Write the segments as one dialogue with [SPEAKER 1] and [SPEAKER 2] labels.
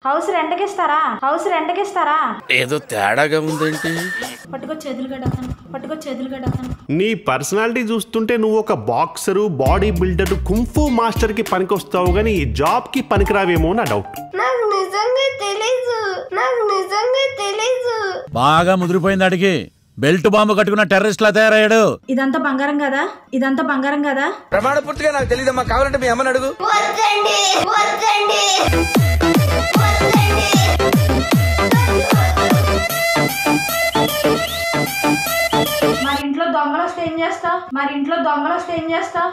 [SPEAKER 1] House రెంట్కి ఇస్తారా
[SPEAKER 2] ఏదో తేడాగా ఉందేంటి?
[SPEAKER 1] పట్టుకో చేతులు కడతాను
[SPEAKER 3] నీ పర్సనాలిటీ చూస్తుంటే నువ్వు ఒక boxer, body builder, kung fu master కి పనికొస్తావు గానీ ఈ జాబ్ కి పనికిరావేమో నా డౌట్.
[SPEAKER 4] నాకు నిజంగా తెలీదు.
[SPEAKER 5] బాగా ముదిరిపోయింది అడిగి బెల్ట్ బాంబు కట్టుకున్న టెర్రరిస్ట్ లా తయారయ్యాడు.
[SPEAKER 1] ఇదంతా బంగారం కదా
[SPEAKER 2] ప్రమాణ పూర్తిగా నాకు తెలియదమ్మా, కావాలంటే మీ అమ్మని అడుగు.
[SPEAKER 1] మరి ఇంట్లో దొంగలు వస్తే ఏం చేస్తావు?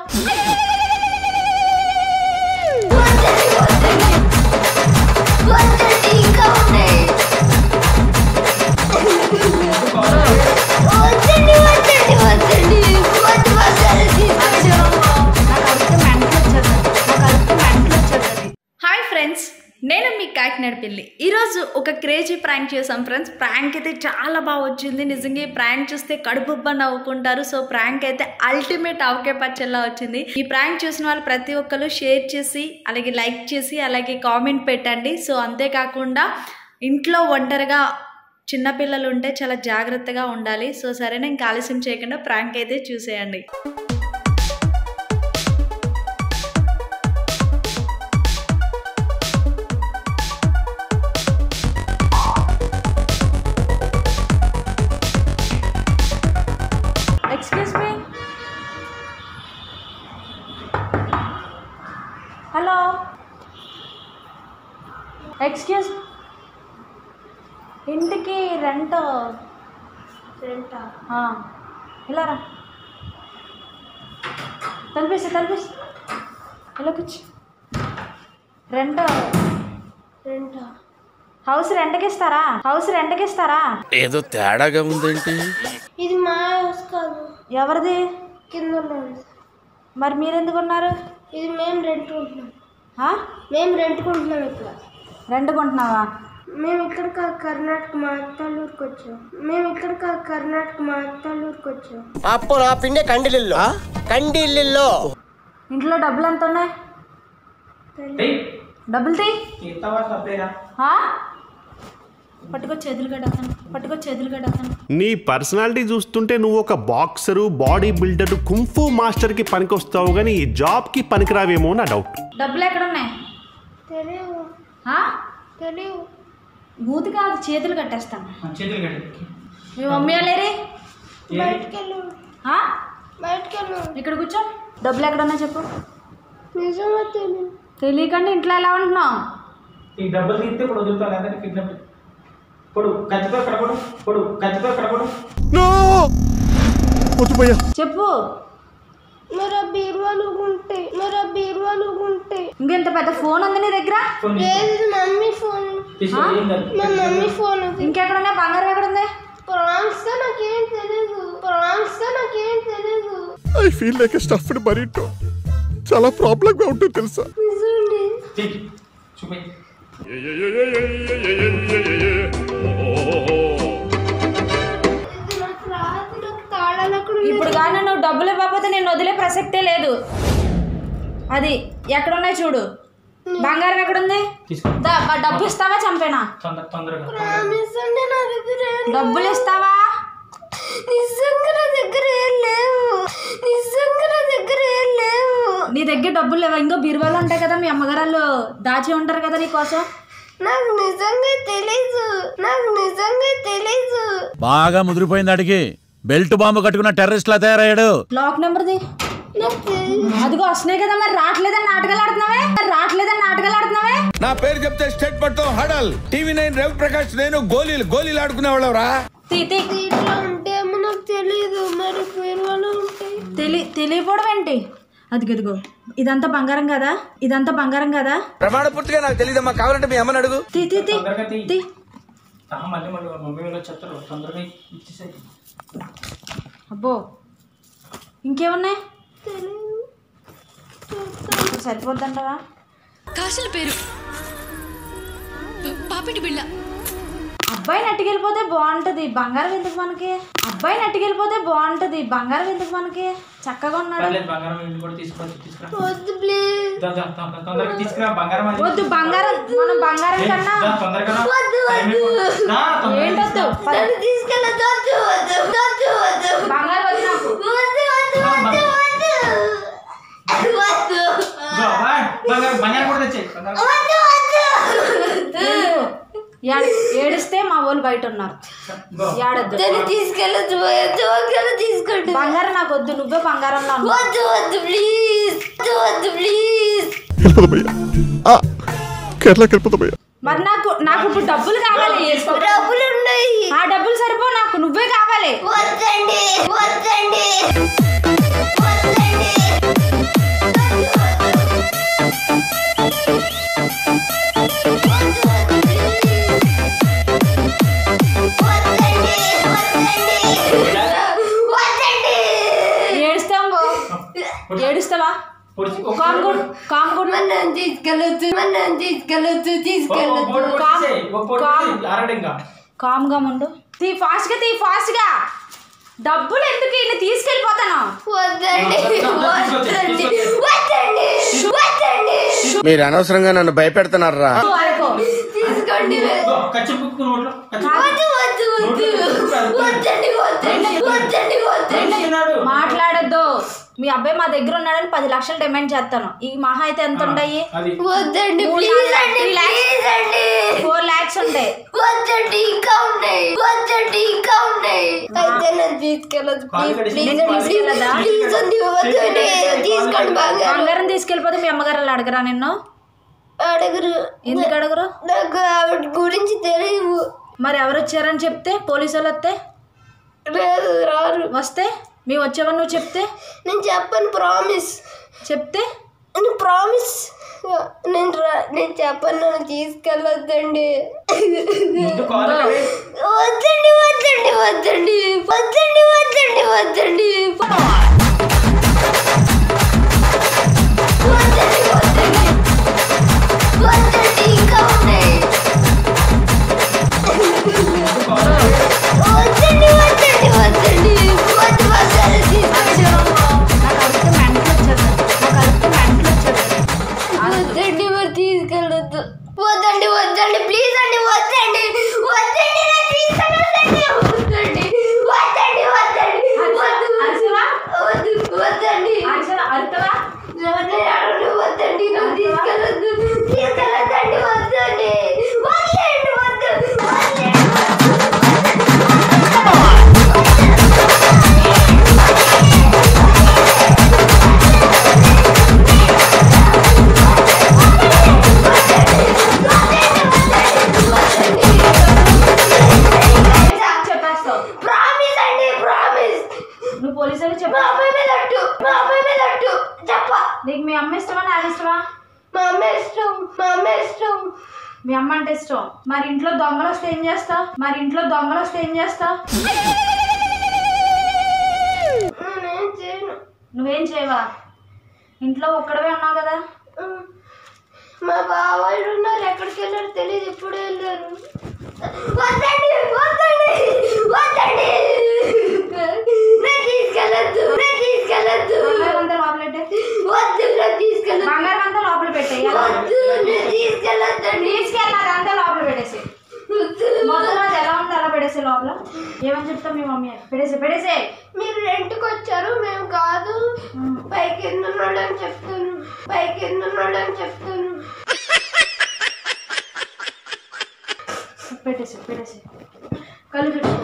[SPEAKER 6] హాయ్ ఫ్రెండ్స్, నేను మీ కాకినాడ పిల్లి. ఈరోజు ఒక క్రేజీ ప్రాంక్ చేసాం ఫ్రెండ్స్. ప్రాంక్ అయితే చాలా బాగా వచ్చింది. నిజంగా ఈ ప్రాంక్ చూస్తే కడుపుబ్బా నవ్వుకుంటారు. సో ప్రాంక్ అయితే అల్టిమేట్ ఆవకాయ పచ్చళ్ళ వచ్చింది. ఈ ప్రాంక్ చూసిన వాళ్ళు ప్రతి ఒక్కరు షేర్ చేసి, అలాగే లైక్ చేసి, అలాగే కామెంట్ పెట్టండి. సో అంతేకాకుండా ఇంట్లో ఒంటరిగా చిన్నపిల్లలు ఉంటే చాలా జాగ్రత్తగా ఉండాలి. సో సరేనా, ఇంకా ఆలస్యం చేయకుండా ప్రాంక్ అయితే చూసేయండి.
[SPEAKER 1] ఎక్స్క్యూజ్ మీ, హలో, ఎక్స్క్యూజ్, ఇంటికి రెంటా? ఇలా రా, తలిపేసి ఇలా కూర్చో. రెంటా? హౌస్ రెంట్కి ఇస్తారా?
[SPEAKER 2] ఏదో తేడాగా ఉందేంటి?
[SPEAKER 4] ఇది మా హౌస్ కాదు.
[SPEAKER 1] ఎవరిది?
[SPEAKER 4] కింద.
[SPEAKER 1] మరి మీరెందుకు ఉన్నారు?
[SPEAKER 4] ఇది మేము రెంట్కుంటున్నాం. ఇక్కడ
[SPEAKER 1] రెంట్కుంటున్నావా?
[SPEAKER 4] మేము ఇక్కడ కర్ణాటక మా అత్తలూరుకి వచ్చాం.
[SPEAKER 7] అప్పుడు ఆ పిండే కండిల్లో
[SPEAKER 1] ఇంట్లో డబ్బులు ఎంత ఉన్నాయి? డబ్బులు తీ. పట్టుకో చేతులు కడతాను
[SPEAKER 3] నీ పర్సనాలిటీ చూస్తుంటే నువ్వు ఒక boxer, body builder, kung fu master కి పనికొస్తావు గానీ ఈ జాబ్ కి పనికిరావేమో నా డౌట్.
[SPEAKER 1] డబ్బులు ఎక్కడ ఉన్నాయి?
[SPEAKER 4] తెలియవు.
[SPEAKER 1] మూతి కాదు, చేతులు కట్టేస్తాను. మీ మమ్మీ లేరే?
[SPEAKER 4] బయటకెళ్ళు.
[SPEAKER 1] ఇక్కడ కూర్చో. డబ్బులు ఎక్కడ ఉన్నాయి చెప్పు.
[SPEAKER 4] నిజంగా
[SPEAKER 1] తెలియకండి ఇంట్లో ఎలా ఉంటున్నావు? చెప్పు.
[SPEAKER 4] మరి ఆ బీరువాలు ఉంటే
[SPEAKER 1] ఇంకెంత పెద్ద ఫోన్ ఉంది నీ దగ్గర?
[SPEAKER 4] లేదు, మమ్మీ ఫోన్. మా మమ్మీ ఫోన్.
[SPEAKER 1] ఇంకెక్కడున్నా? బంగారం ఎక్కడ ఉంది?
[SPEAKER 4] ప్రాంక్స్ తో నాకేం తెలీదు.
[SPEAKER 3] I feel like a stuffed burrito. చాలా ప్రాబ్లం గా ఉంటుంది తెలుసా?
[SPEAKER 1] ఇప్పుడు కానీ నువ్వు డబ్బులు ఇవ్వకపోతే నేను వదిలే ప్రసక్తే లేదు. అది ఎక్కడున్నాయి చూడు. బంగారం ఎక్కడుంది? డబ్బు ఇస్తావా? చంపేనా? డబ్బులు ఇస్తావా?
[SPEAKER 4] నిజంగా నా దగ్గర ఏం లేవు.
[SPEAKER 1] నీ దగ్గర డబ్బులు లేవా? ఇంకో బీరువాలు ఉంటాయి కదా, మీ అమ్మగారు దాచి ఉంటారు కదా నీ కోసం.
[SPEAKER 4] నాకు నిజంగా తెలీదు.
[SPEAKER 5] బాగా ముదిరిపోయింది అడిగి బెల్ట్ బాంబు కట్టుకున్న టెర్రరిస్ట్ లా తయారయ్యాడు.
[SPEAKER 1] లాక్ నెంబర్ది అదిగో వస్తున్నాయి కదా. మరి రావట్లేదని నాటకాలు ఆడుతున్నావే.
[SPEAKER 2] నా పేరు చెప్తే స్టేట్ పడతాం. హడల్ TV9 రవి ప్రకాష్ నేను గోళీలు ఆడుకునేవాళ్ళవరా?
[SPEAKER 4] ఉంటేమో నాకు తెలీదు. మరి బీరువాలో ఉంటాయి.
[SPEAKER 1] తెలియపోవడం ఏంటి? అదిగో ఇదంతా బంగారం కదా.
[SPEAKER 2] ప్రమాణ పూర్తిగా నాకు తెలియదమ్మా, కావాలంటే మీ అమ్మని అడుగు.
[SPEAKER 1] తీ. అబ్బో, ఇంకేమున్నాయి? సరిపోద్దంటావా?
[SPEAKER 6] కాశల పేరు పాపిటి బిళ్ళ.
[SPEAKER 1] అబ్బాయిని అట్టుకెళ్ళిపోతే బాగుంటది, బంగారం ఎందుకు మనకి? అబ్బాయిని అట్టుకెళ్ళిపోతే బాగుంటది, బంగారం ఎందుకు మనకి? చక్కగా ఉన్నాడు. వద్దు బంగారం, మనం బంగారం కన్నా ఏంటొద్దు బంగారం వద్దు నాకు. ఏడిస్తే మా వాళ్ళు బయట ఉన్నారు.
[SPEAKER 4] తీసుకెళ్ళదు తీసుకోండి.
[SPEAKER 1] బంగారం నాకు వద్దు, నువ్వే బంగారంలో ఉన్నావు.
[SPEAKER 4] వద్దు వద్దు ప్లీజ్, వద్దు ప్లీజ్.
[SPEAKER 1] మరి నాకు ఇప్పుడు డబ్బులు కావాలి.
[SPEAKER 4] డబ్బులు ఉన్నాయి,
[SPEAKER 1] ఆ డబ్బులు సరిపో, నాకు నువ్వే కావాలి.
[SPEAKER 4] వద్దండి వద్దండి.
[SPEAKER 1] ఏడుస్తావా? కామ్గా ఉండు. తీ ఫాస్ట్ గా. డబ్బులు ఎందుకు? ఇన్ని తీసుకెళ్ళిపోతాను.
[SPEAKER 7] మీరు అనవసరంగా నన్ను భయపెడుతున్నారా?
[SPEAKER 4] తీసుకోండి.
[SPEAKER 1] మాట్లాడద్దు. మీ అబ్బాయి మా దగ్గర ఉన్నాడని 10 లక్షలు డిమాండ్ చేస్తాను. ఈ మహా అయితే ఎంత ఉంటాయి? 4 lakhs ఉంటాయి. బంగారం తీసుకెళ్ళిపోతే మీ అమ్మగారు అడగరా నిన్ను?
[SPEAKER 4] అడగరు.
[SPEAKER 1] ఎందుకు అడగరు?
[SPEAKER 4] నాకు ఆవిడ గురించి తెలియదు.
[SPEAKER 1] మరి ఎవరు వచ్చారని చెప్తే? పోలీసు వాళ్ళు వస్తే?
[SPEAKER 4] లేదు, రారు.
[SPEAKER 1] వస్తే మేము వచ్చావని నువ్వు చెప్తే?
[SPEAKER 4] నేను చెప్పను, ప్రామిస్.
[SPEAKER 1] చెప్తే?
[SPEAKER 4] నేను ప్రామిస్. నేను చెప్పను, నన్ను తీసుకెళ్ళొద్దండి. వద్దండి వద్దండి వద్దండి వద్దండి వద్దండి వద్దండి వద్దండి. ఇంకా ఉన్నాయి. వద్దండి వద్దండి వద్దండి వద్దు వద్దండి. వద్దండి, మరి తీసుకెళ్ళొద్దు. వద్దండి వద్దండి ప్లీజ్ అండి. వద్దండి వద్దండి, తీసుకెళ్ళొద్దండి. వద్దండి వద్దండి వద్దండి వద్దు వద్దండి వద్దండి, నువ్వు తీసుకెళ్ళొద్దు. తీసుకెళ్ళొద్దండి. వద్దండి వద్దండి వద్దు.
[SPEAKER 1] నువ్వు పోలీసులు చెప్పు. నీకు మీ అమ్మ ఇష్టమా నాకు ఇష్టమా?
[SPEAKER 4] మా అమ్మ ఇష్టం. మా అమ్మ ఇష్టం.
[SPEAKER 1] మీ అమ్మ అంటే ఇష్టం. మరి ఇంట్లో దొంగలు వస్తే ఏం చేస్తావు? నువ్వేం చేయవా? ఇంట్లో ఒక్కడవే ఉన్నావు కదా.
[SPEAKER 4] మా బావాళ్ళు ఉన్నారు, ఎక్కడికి వెళ్ళారు తెలియదు, ఎప్పుడు వెళ్ళారు. వద్దండి వద్దండి వద్దండి, తీసుకెళ్ళద్దు తీసుకెళ్ళద్దు. వద్దు తీసుకెళ్ళదు.
[SPEAKER 1] బంగారం అంతా లోపల పెట్టేయి.
[SPEAKER 4] వద్దు తీసుకెళ్ళద్దండి.
[SPEAKER 1] తీసుకెళ్ళాలి అంతా లోపల పెట్టేసి. మొత్తం అది ఎలా ఉందో అలా పెట్టేసి లోపల. ఏమని చెప్తాం మీ మమ్మీ? పెట్టేసే.
[SPEAKER 4] మీరు రెంట్కి వచ్చారు, మేము కాదు. పైకి ఎందున్నాడని చెప్తాను.
[SPEAKER 1] పెట్టేసి కళ్ళు పెట్టుకో.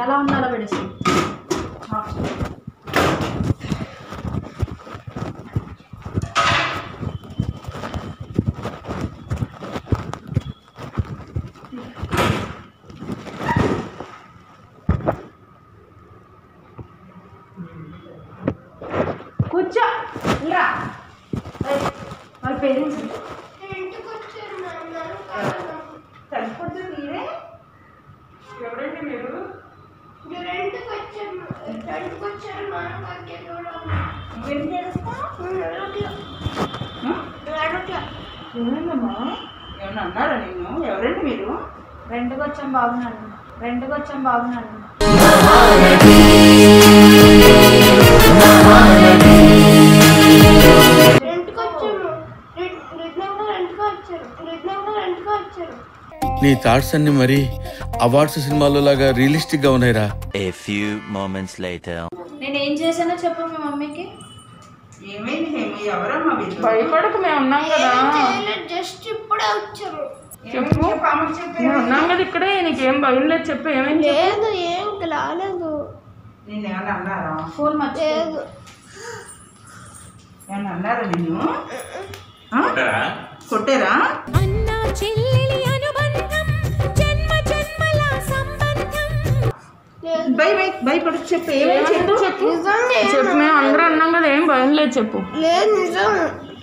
[SPEAKER 1] ఎలా ఉందో అలా పెట్టేసి. కూర్చో. రా వాళ్ళ పేరెంట్స్ చనిపోతే మీరే. ఎవరండి మీరు?
[SPEAKER 4] రెంట్కి వచ్చారు.
[SPEAKER 1] ఏం చేస్తా? ఏమైందమ్మా?
[SPEAKER 8] ఏమన్నా అన్నారా నేను? ఎవరండి మీరు?
[SPEAKER 1] రెంట్కి వచ్చాం బాగున్నాను.
[SPEAKER 2] నీ థాట్స్ అన్ని మరి అవార్డ్స్ సినిమాలో లాగా రియలిస్టిక్ గా ఉన్నాయిరా.
[SPEAKER 1] నేను ఏం చేశానో చెప్పు మీ మమ్మీకి.
[SPEAKER 8] ఏమైంది హేమి? ఎవరమ్మా వీళ్ళు?
[SPEAKER 9] భయపడకు, మేము ఉన్నాం కదా.
[SPEAKER 4] జస్ట్ ఇప్పుడే వచ్చారు.
[SPEAKER 9] చెప్పు, మేము ఉన్నాం కదా ఇక్కడే. నీకేం భయం లేదు, చెప్పు ఏమైంది?
[SPEAKER 4] లేదు, ఏం రాలేదు.
[SPEAKER 8] నేను ఏమన్నా అన్నారా?
[SPEAKER 1] ఫోన్ మర్చిపోయాను.
[SPEAKER 8] ఏమన్నా అన్నారా నిన్ను? కొట్టారా? భయపడు, చెప్పు ఏమైంది? చెప్పు.
[SPEAKER 9] చెప్పు, మేము అందరం ఉన్నాం కదా, ఏం భయం లేదు, చెప్పు.
[SPEAKER 4] లేదు, నిజం.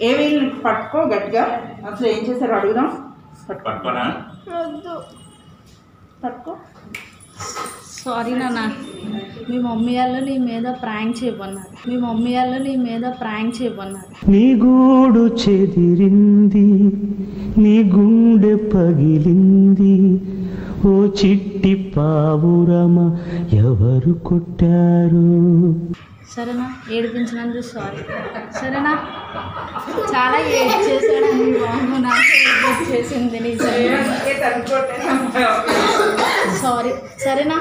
[SPEAKER 8] ఏమి పట్టుకో గట్టిగా. అసలు ఏం చేశారు అడుగుదాం.
[SPEAKER 5] పట్టుకోనా?
[SPEAKER 8] పట్టుకో.
[SPEAKER 1] సారీ నాన్న, మీ మమ్మీ వాళ్ళు నీ మీద ప్రాంక్ చేయమన్నారు.
[SPEAKER 10] నీ గూడు చెదిరింది, నీ గుండె పగిలింది, ఓ చిట్టి పావురమ ఎవరు కొట్టారు?
[SPEAKER 1] సరేనా, ఏడిపించినందుకు సారీ. సరేనా, చాలా ఏడ్ చేశాడండి బాబు, నాకు ఏడ్ చేసింది. సారీ. సరేనా.